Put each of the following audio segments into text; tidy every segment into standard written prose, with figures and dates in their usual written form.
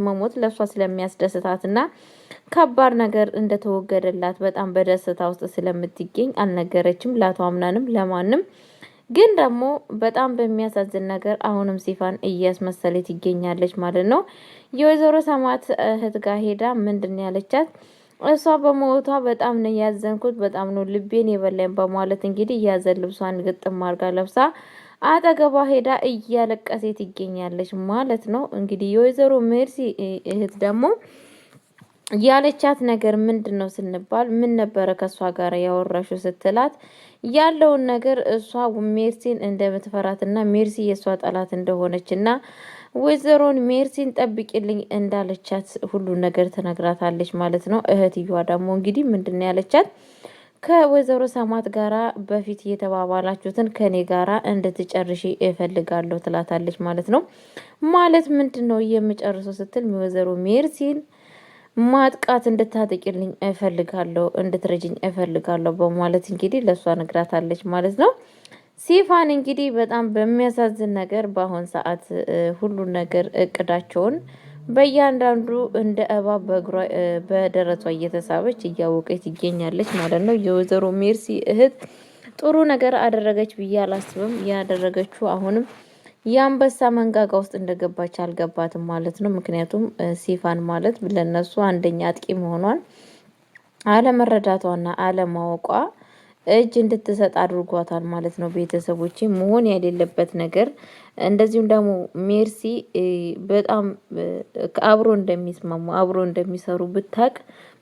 መሞት ለሷ ስለሚያስደስታትና ከባድ ነገር እንደተወገደላት በጣም በደስታ ውስጥ ስለምትገኝ አልነገረችም ለአቶ አምናንም ለማንም። ግን ደግሞ በጣም በሚያሳዝን ነገር አሁንም ሲፋን እያስመሰለች ትገኛለች ማለት ነው። የወይዘሮ ሰማት እህት ጋር ሄዳ ምንድን ያለቻት እሷ በሞቷ በጣም ነው ያዘንኩት፣ በጣም ነው ልቤን የበላኝ በማለት እንግዲህ ያዘን ልብሷን ግጥም አድርጋ ለብሳ አጠገቧ ሄዳ እያለቀሰ ትገኛለች ማለት ነው። እንግዲህ የወይዘሮ ሜርሲ እህት ደግሞ ያለቻት ነገር ምንድነው ስንባል ምን ነበረ ከሷ ጋር ያወራሹ ስትላት ያለውን ነገር እሷ ሜርሲን እንደምትፈራትና ሜርሲ የሷ ጠላት እንደሆነችና ወይዘሮን ሜርሲን ጠብቂልኝ እንዳለቻት ሁሉ ነገር ትነግራታለች ማለት ነው። እህትየዋ ደግሞ እንግዲህ ምንድነው ያለቻት ከወይዘሮ ሰማት ጋራ በፊት የተባባላችሁትን ከኔ ጋራ እንድትጨርሺ እፈልጋለሁ ትላታለች ማለት ነው። ማለት ምንድነው የምጨርሰው ስትል ወይዘሮ ሜርሲን ማጥቃት እንድታጠቂልኝ እፈልጋለሁ፣ እንድትረጅኝ እፈልጋለሁ በማለት እንግዲህ ለሷ ነግራታለች ማለት ነው። ሲፋን እንግዲህ በጣም በሚያሳዝን ነገር በአሁን ሰዓት ሁሉን ነገር እቅዳቸውን በእያንዳንዱ እንደ እባብ በደረቷ እየተሳበች እያወቀች ትገኛለች ማለት ነው። የወይዘሮ ሜርሲ እህት ጥሩ ነገር አደረገች ብዬ አላስብም። ያደረገችው አሁንም የአንበሳ መንጋጋ ውስጥ እንደገባች አልገባትም ማለት ነው። ምክንያቱም ሲፋን ማለት ለነሱ አንደኛ አጥቂ መሆኗን አለመረዳቷና አለማወቋ እጅ እንድትሰጥ አድርጓታል ማለት ነው። ቤተሰቦቼ መሆን የሌለበት ነገር እንደዚሁም ደግሞ ሜርሲ በጣም አብሮ እንደሚስማሙ አብሮ እንደሚሰሩ ብታቅ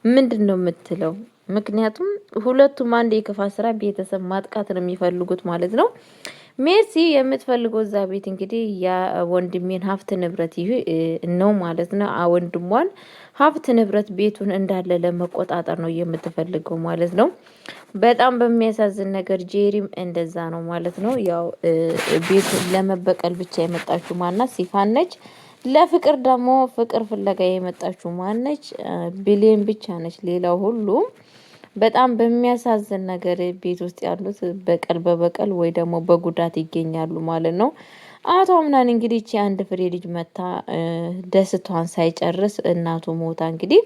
ምንድን ነው የምትለው? ምክንያቱም ሁለቱም አንድ የክፋት ስራ ቤተሰብ ማጥቃት ነው የሚፈልጉት ማለት ነው። ሜርሲ የምትፈልገው እዛ ቤት እንግዲህ ያ ወንድሜን ሀብት ንብረት ይህ ነው ማለት ነው። ወንድሟን ሀብት ንብረት ቤቱን እንዳለ ለመቆጣጠር ነው የምትፈልገው ማለት ነው። በጣም በሚያሳዝን ነገር ጄሪም እንደዛ ነው ማለት ነው። ያው ቤቱን ለመበቀል ብቻ የመጣችው ማናት? ሲፋን ነች። ለፍቅር ደግሞ ፍቅር ፍለጋ የመጣችው ማነች? ብሌን ብቻ ነች። ሌላው ሁሉ በጣም በሚያሳዝን ነገር ቤት ውስጥ ያሉት በቀል በበቀል ወይ ደግሞ በጉዳት ይገኛሉ ማለት ነው። አቶ አምናን እንግዲህ እቺ አንድ ፍሬ ልጅ መታ ደስቷን ሳይጨርስ እናቱ ሞታ እንግዲህ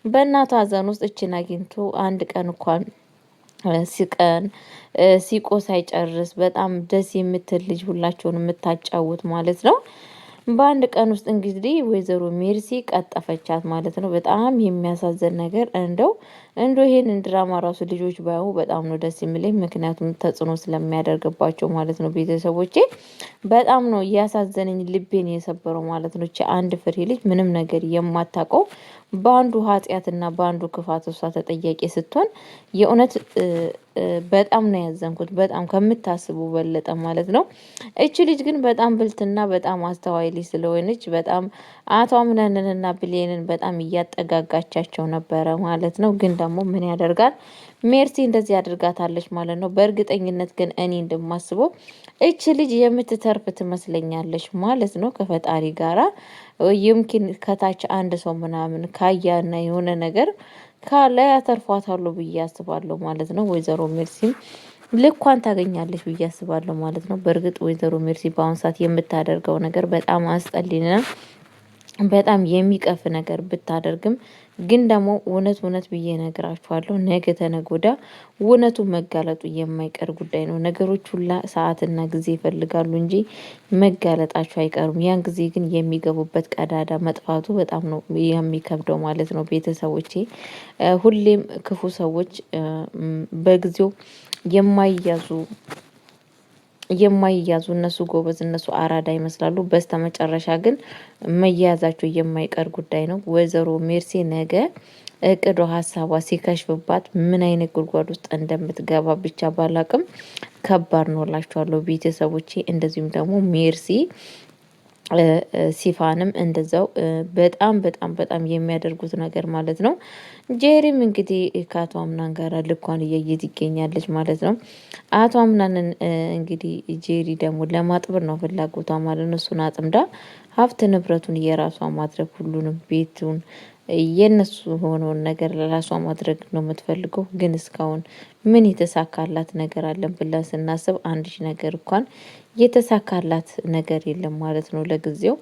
በእናቱ ሀዘን ውስጥ እችን አግኝቶ አንድ ቀን እንኳን ሲቀን ሲቆ ሳይጨርስ በጣም ደስ የምትል ልጅ ሁላቸውን የምታጫውት ማለት ነው። በአንድ ቀን ውስጥ እንግዲህ ወይዘሮ ሜርሲ ቀጠፈቻት ማለት ነው። በጣም የሚያሳዝን ነገር እንደው ይሄንን ድራማ ራሱ ልጆች ባዩ በጣም ነው ደስ የሚለኝ፣ ምክንያቱም ተጽዕኖ ስለሚያደርግባቸው ማለት ነው። ቤተሰቦቼ በጣም ነው እያሳዘነኝ ልቤን የሰበረው ማለት ነው። እቺ አንድ ፍሬ ልጅ ምንም ነገር የማታውቀው በአንዱ ኃጢአትና በአንዱ ክፋት እሷ ተጠያቂ ስትሆን የእውነት በጣም ነው ያዘንኩት። በጣም ከምታስቡ በለጠ ማለት ነው። እቺ ልጅ ግን በጣም ብልትና በጣም አስተዋይ ልጅ ስለሆነች በጣም አቶ አምናንንና ብሌንን በጣም እያጠጋጋቻቸው ነበረ ማለት ነው። ግን ደግሞ ምን ያደርጋል ሜርሲ እንደዚህ አድርጋታለች ማለት ነው። በእርግጠኝነት ግን እኔ እንደማስበው እቺ ልጅ የምትተርፍ ትመስለኛለች ማለት ነው ከፈጣሪ ጋራ ይምኪን ከታች አንድ ሰው ምናምን ካያና የሆነ ነገር ካለ ያተርፏታሉ ብዬ አስባለሁ ማለት ነው። ወይዘሮ ሜርሲም ልኳን ታገኛለች ብዬ አስባለሁ ማለት ነው። በእርግጥ ወይዘሮ ሜርሲ በአሁን ሰዓት የምታደርገው ነገር በጣም አስጠሊና በጣም የሚቀፍ ነገር ብታደርግም ግን ደግሞ እውነት ብዬ ነግራችኋለሁ። ነገ ተነገ ወዲያ እውነቱ መጋለጡ የማይቀር ጉዳይ ነው። ነገሮች ሁላ ሰዓትና ጊዜ ይፈልጋሉ እንጂ መጋለጣቸው አይቀሩም። ያን ጊዜ ግን የሚገቡበት ቀዳዳ መጥፋቱ በጣም ነው የሚከብደው ማለት ነው። ቤተሰቦቼ ሁሌም ክፉ ሰዎች በጊዜው የማይያዙ እነሱ ጎበዝ እነሱ አራዳ ይመስላሉ። በስተመጨረሻ ግን መያዛቸው የማይቀር ጉዳይ ነው። ወይዘሮ ሜርሲ ነገ እቅዷ ሀሳቧ ሲከሽፍባት ምን አይነት ጉድጓድ ውስጥ እንደምትገባ ብቻ ባላቅም ከባድ ነው እላችኋለሁ ቤተሰቦቼ። እንደዚሁም ደግሞ ሜርሲ ሲፋንም እንደዛው በጣም የሚያደርጉት ነገር ማለት ነው። ጄሪም እንግዲህ ከአቶ አምናን ጋር ልኳን እያየት ይገኛለች ማለት ነው። አቶ አምናንን እንግዲህ ጄሪ ደግሞ ለማጥበር ነው ፍላጎቷ ማለት ነው። እሱን አጥምዳ ሀብት ንብረቱን የራሷ ማድረግ ሁሉንም ቤቱን የነሱ ሆነውን ነገር ለራሷ ማድረግ ነው የምትፈልገው። ግን እስካሁን ምን የተሳካላት ነገር አለን ብለን ስናስብ አንድ ነገር እንኳን የተሳካላት ነገር የለም ማለት ነው ለጊዜው።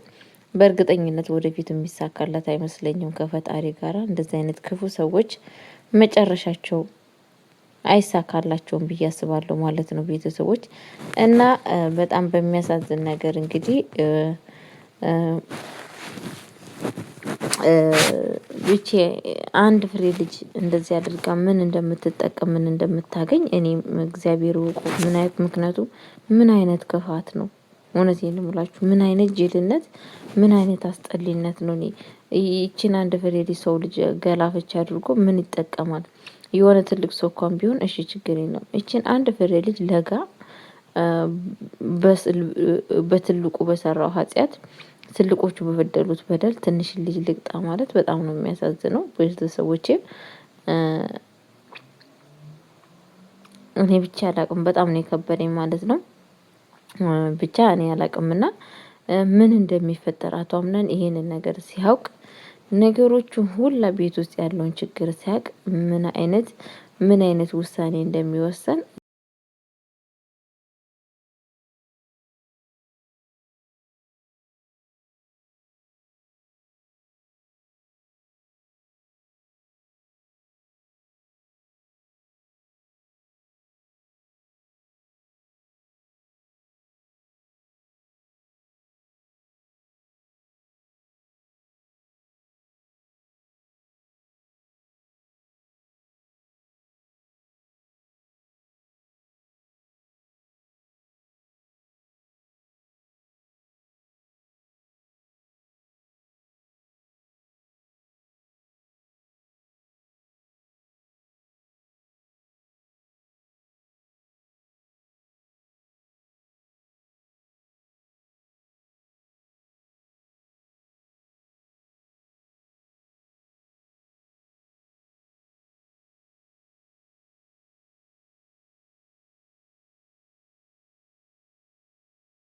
በእርግጠኝነት ወደፊት የሚሳካለት አይመስለኝም ከፈጣሪ ጋራ። እንደዚህ አይነት ክፉ ሰዎች መጨረሻቸው አይሳካላቸውም ብዬ አስባለሁ ማለት ነው ቤተሰቦች። እና በጣም በሚያሳዝን ነገር እንግዲህ ብቻ አንድ ፍሬ ልጅ እንደዚህ አድርጋ ምን እንደምትጠቀም ምን እንደምታገኝ እኔም እግዚአብሔር ወቁ። ምን አይነት ምክንያቱም ምን አይነት ክፋት ነው? እውነቴን ነው የምላችሁ። ምን አይነት ጅልነት፣ ምን አይነት አስጠሊነት ነው? እኔ ይቺን አንድ ፍሬ ልጅ ሰው ልጅ ገላፈች አድርጎ ምን ይጠቀማል? የሆነ ትልቅ ሰው እንኳን ቢሆን እሺ ችግር የለውም። ይቺን አንድ ፍሬ ልጅ ለጋ በትልቁ በሰራው ኃጢአት ትልቆቹ በበደሉት በደል ትንሽ ልጅ ልቅጣ ማለት በጣም ነው የሚያሳዝነው። ቤተሰቦቼ እኔ ብቻ አላቅም፣ በጣም ነው የከበደኝ ማለት ነው። ብቻ እኔ አላቅምና ምን እንደሚፈጠር አቶ አምነን ይሄንን ነገር ሲያውቅ ነገሮቹን ሁላ ቤት ውስጥ ያለውን ችግር ሲያውቅ ምን አይነት ውሳኔ እንደሚወሰን